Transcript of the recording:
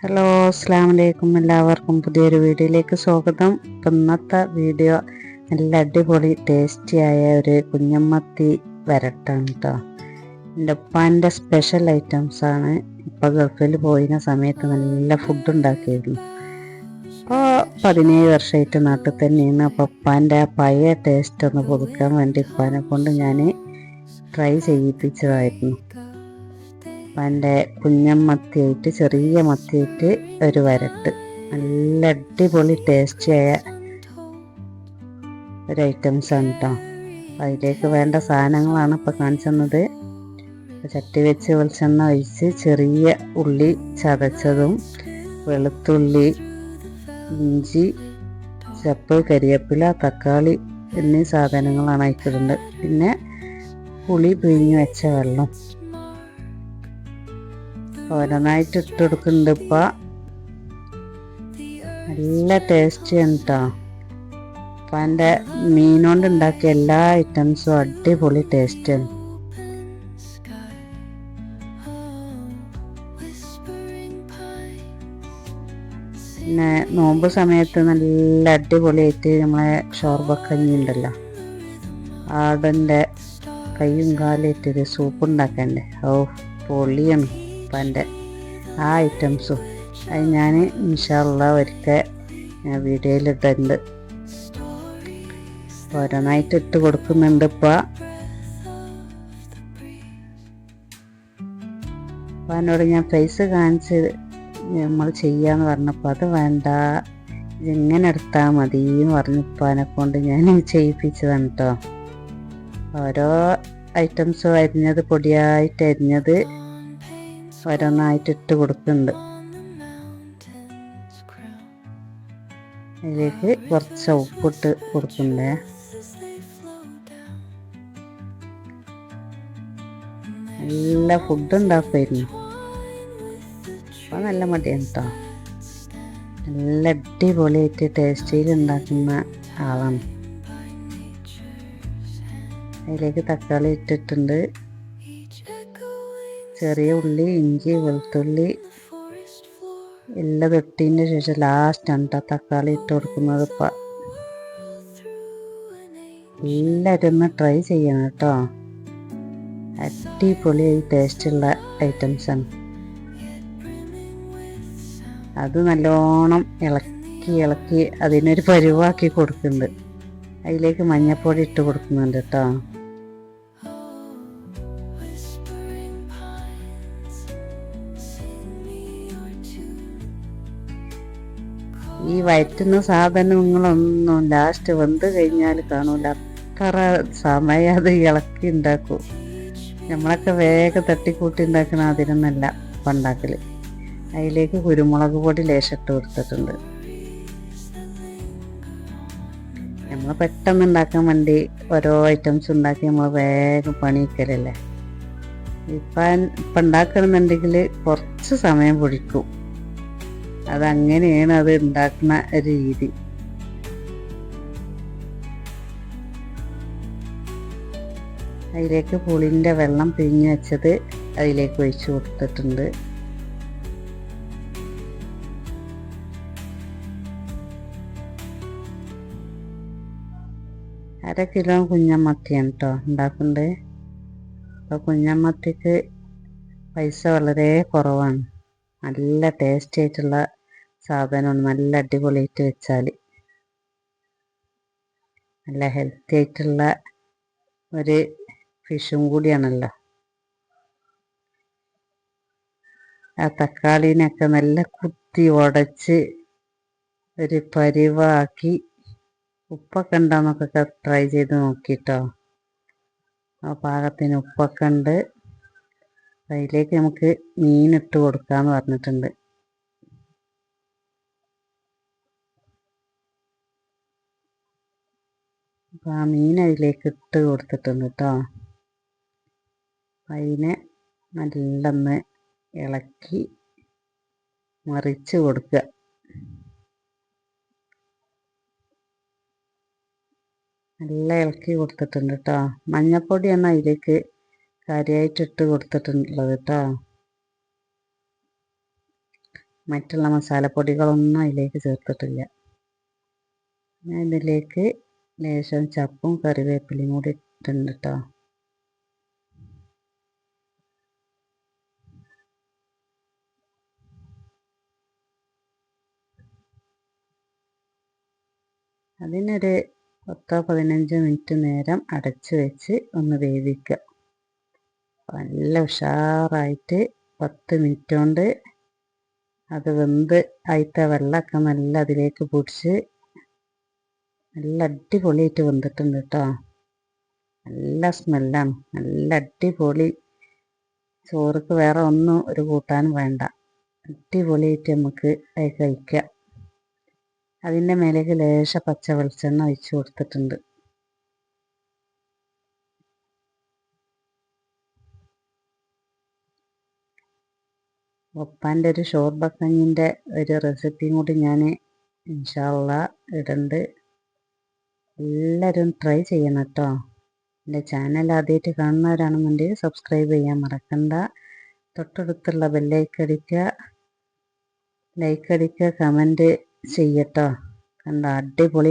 Hello, അസ്സാം വലൈക്കും. എല്ലാവർക്കും പുതിയൊരു വീഡിയോയിലേക്ക് സ്വാഗതം. ഇപ്പം ഇന്നത്തെ വീഡിയോ നല്ല അടിപൊളി ടേസ്റ്റിയായ ഒരു കുഞ്ഞമ്മത്തി വരട്ടാണ് കേട്ടോ. എൻ്റെ ഉപ്പാൻ്റെ സ്പെഷ്യൽ ഐറ്റംസാണ്. ഇപ്പോൾ ഗൾഫിൽ പോയിരുന്ന സമയത്ത് നല്ല ഫുഡ് ഉണ്ടാക്കിയിരുന്നു. അപ്പോൾ 17 വർഷമായിട്ട് നാട്ടിൽ തന്നെയാണ്. അപ്പോൾ ഉപ്പാൻ്റെ ആ പഴയ ടേസ്റ്റ് ഒന്ന് പുതുക്കാൻ വേണ്ടി ഉപ്പാനെ കൊണ്ട് ഞാൻ ട്രൈ ചെയ്യിപ്പിച്ചതായിരുന്നു. എൻ്റെ കുഞ്ഞമ്മത്തിയായിട്ട് ചെറിയ മത്തിയായിട്ട് ഒരു വരട്ട് നല്ല അടിപൊളി ടേസ്റ്റിയായ ഒരു ഐറ്റംസാണ് കേട്ടോ. അതിലേക്ക് വേണ്ട സാധനങ്ങളാണ് ഇപ്പോൾ കാണിച്ചു തന്നത്. ചട്ടി വെച്ച് വെളിച്ചെണ്ണ ഒഴിച്ച് ചെറിയ ഉള്ളി ചതച്ചതും വെളുത്തുള്ളി, ഇഞ്ചി, ചപ്പ്, കരിവേപ്പില, തക്കാളി എന്നീ സാധനങ്ങളാണ് അതിലിടുന്നത്. പിന്നെ പുളി പിഴിഞ്ഞ് വെച്ച വെള്ളം ഓരോന്നായിട്ട് ഇട്ടെടുക്കുന്നുണ്ട്. ഇപ്പം നല്ല ടേസ്റ്റിയാണ് കേട്ടോ. അപ്പം എൻ്റെ മീനുകൊണ്ട് ഉണ്ടാക്കിയ എല്ലാ ഐറ്റംസും അടിപൊളി ടേസ്റ്റാണ്. പിന്നെ നോമ്പ് സമയത്ത് നല്ല അടിപൊളിയായിട്ട് നമ്മളെ ഷോർബക്കഞ്ഞി ഉണ്ടല്ലോ, ആടിൻ്റെ കയ്യും കാലിട്ടൊരു സൂപ്പ് ഉണ്ടാക്കണ്ടേ, ഓ പൊളിയാണ്. അപ്പം എൻ്റെ ആ ഐറ്റംസും അത് ഞാൻ ഇൻഷാ അല്ലാഹ് ഒരിക്കൽ വീഡിയോയിലിട്ടുണ്ട്. ഓരോന്നായിട്ട് ഇട്ട് കൊടുക്കുന്നുണ്ട്. ഇപ്പം എന്നോട് ഞാൻ ഫേസ് കാണിച്ച് നമ്മൾ ചെയ്യാന്ന് പറഞ്ഞപ്പോൾ അത് വേണ്ട, ഇങ്ങനെ എടുത്താൽ മതി എന്ന് പറഞ്ഞപ്പോൾ അതിനെ കൊണ്ട് ഞാൻ ചെയ്യിപ്പിച്ചതാണ് കേട്ടോ. ഓരോ ഐറ്റംസും അരിഞ്ഞത്, പൊടിയായിട്ട് അരിഞ്ഞത് ഓരോന്നായിട്ട് ഇട്ട് കൊടുക്കുന്നുണ്ട്. അതിലേക്ക് കുറച്ച് ഉപ്പിട്ട് കൊടുക്കണ്ടേ. നല്ല ഫുഡ് ഉണ്ടാക്കുമായിരുന്നു. അപ്പോൾ നല്ല മടിയാണ് കേട്ടോ. നല്ല അടിപൊളിയായിട്ട് ടേസ്റ്റിയിൽ ഉണ്ടാക്കുന്ന ആളാണ്. അതിലേക്ക് തക്കാളി ഇട്ടിട്ടുണ്ട്. ചെറിയ ഉള്ളി, ഇഞ്ചി, വെളുത്തുള്ളി എല്ലാം ഇട്ടതിന് ശേഷം ലാസ്റ്റാണ് കേട്ടോ തക്കാളി ഇട്ട് കൊടുക്കുന്നത്. ഇപ്പം എല്ലാവരും ഒന്ന് ട്രൈ ചെയ്യണം കേട്ടോ. അടിപൊളിയായി ടേസ്റ്റുള്ള ഐറ്റംസാണ്. അത് നല്ലോണം ഇളക്കി ഇളക്കി അതിനൊരു പരുവാക്കി കൊടുക്കുന്നുണ്ട്. അതിലേക്ക് മഞ്ഞൾപ്പൊടി ഇട്ട് കൊടുക്കുന്നുണ്ട് കേട്ടോ. ഈ വയറ്റുന്ന സാധനങ്ങളൊന്നും ലാസ്റ്റ് വെന്ത് കഴിഞ്ഞാൽ കാണൂല, അത്ര സമയം അത് ഇളക്കി ഉണ്ടാക്കും. നമ്മളൊക്കെ വേഗം തട്ടിക്കൂട്ടി ഉണ്ടാക്കണ അതിനൊന്നല്ല ഉണ്ടാക്കൽ. അതിലേക്ക് കുരുമുളക് പൊടി ലേശിട്ട് കൊടുത്തിട്ടുണ്ട്. നമ്മൾ പെട്ടെന്ന് ഉണ്ടാക്കാൻ വേണ്ടി ഓരോ ഐറ്റംസ് ഉണ്ടാക്കി നമ്മൾ വേഗം പണിയിക്കലല്ലേ. ഇപ്പം ഉണ്ടാക്കണമെന്നുണ്ടെങ്കിൽ കുറച്ച് സമയം പിടിക്കും. അതങ്ങനെയാണ് അത് ഉണ്ടാക്കുന്ന രീതി. അതിലേക്ക് പുളിൻ്റെ വെള്ളം പിഴിഞ്ഞ് വെച്ചത് അതിലേക്ക് ഒഴിച്ച് കൊടുത്തിട്ടുണ്ട്. അര കിലോ കുഞ്ഞമ്മത്തിയാണ് കേട്ടോ ഉണ്ടാക്കുന്നത്. അപ്പോൾ കുഞ്ഞമ്മത്തിക്ക് പൈസ വളരെ കുറവാണ്. നല്ല ടേസ്റ്റ് ആയിട്ടുള്ള സാധനമാണ്. നല്ല അടിപൊളിയായിട്ട് വെച്ചാൽ നല്ല ഹെൽത്തി ആയിട്ടുള്ള ഒരു ഫിഷും കൂടിയാണല്ലോ. ആ തക്കാളീനൊക്കെ നല്ല കുത്തി ഉടച്ച് ഒരു പരിവാക്കി ഉപ്പൊക്കെ ഉണ്ടോന്നൊക്കെ ട്രൈ ചെയ്ത് നോക്കിട്ടോ. ആ പാകത്തിന് ഉപ്പൊക്കെ ഉണ്ട്. അതിലേക്ക് നമുക്ക് മീനിട്ട് കൊടുക്കാമെന്ന് പറഞ്ഞിട്ടുണ്ട്. അപ്പോൾ ആ മീൻ അതിലേക്ക് ഇട്ട് കൊടുത്തിട്ടുണ്ട് കേട്ടോ. അതിനെ നല്ലൊന്ന് ഇളക്കി മറിച്ച് കൊടുക്കുക. നല്ല ഇളക്കി കൊടുത്തിട്ടുണ്ട് കേട്ടോ. മഞ്ഞൾപ്പൊടിയാണ് അതിലേക്ക് കാര്യമായിട്ട് ഇട്ട് കൊടുത്തിട്ടുള്ളത് കേട്ടോ. മറ്റുള്ള മസാലപ്പൊടികളൊന്നും അതിലേക്ക് ചേർത്തിട്ടില്ല. ഞാൻ ഇതിലേക്ക് ലേശം ചപ്പും കറിവേപ്പിലയും കൂടി ഇട്ടിട്ടുണ്ട് കേട്ടോ. അതിനൊരു 10-15 മിനിറ്റ് നേരം അടച്ച് വെച്ച് ഒന്ന് വേവിക്കുക. നല്ല ഉഷാറായിട്ട് 10 മിനിറ്റ് കൊണ്ട് അത് വെന്ത് അതിലത്തെ വെള്ളമൊക്കെ നല്ല അതിലേക്ക് പിടിച്ച് നല്ല അടിപൊളിയായിട്ട് വെന്തിട്ടുണ്ട് കേട്ടോ. നല്ല സ്മെല്ലാണ്, നല്ല അടിപൊളി. ചോറുക്ക് വേറെ ഒന്നും ഒരു കൂട്ടാനും വേണ്ട, അടിപൊളിയായിട്ട് നമുക്ക് അത് കഴിക്കാം. അതിൻ്റെ മേലേക്ക് ലേശ പച്ച വെളിച്ചെണ്ണ ഒഴിച്ച് കൊടുത്തിട്ടുണ്ട്. ഒപ്പാൻ്റെ ഒരു ഷോർബക്കഞ്ഞിൻ്റെ ഒരു റെസിപ്പിയും കൂടി ഞാൻ ഇൻഷാ അള്ളാ ഇടുന്നുണ്ട്. എല്ലാവരും ട്രൈ ചെയ്യണം കേട്ടോ. എൻ്റെ ചാനൽ ആദ്യമായിട്ട് കാണുന്നവരാണെന്നുണ്ടെങ്കിൽ സബ്സ്ക്രൈബ് ചെയ്യാൻ മറക്കണ്ട. തൊട്ടടുത്തുള്ള ബെല്ലൈക്കടിക്കുക, ലൈക്ക് അടിക്കുക, കമൻറ്റ് ചെയ്യട്ടോ. കണ്ട അടിപൊളി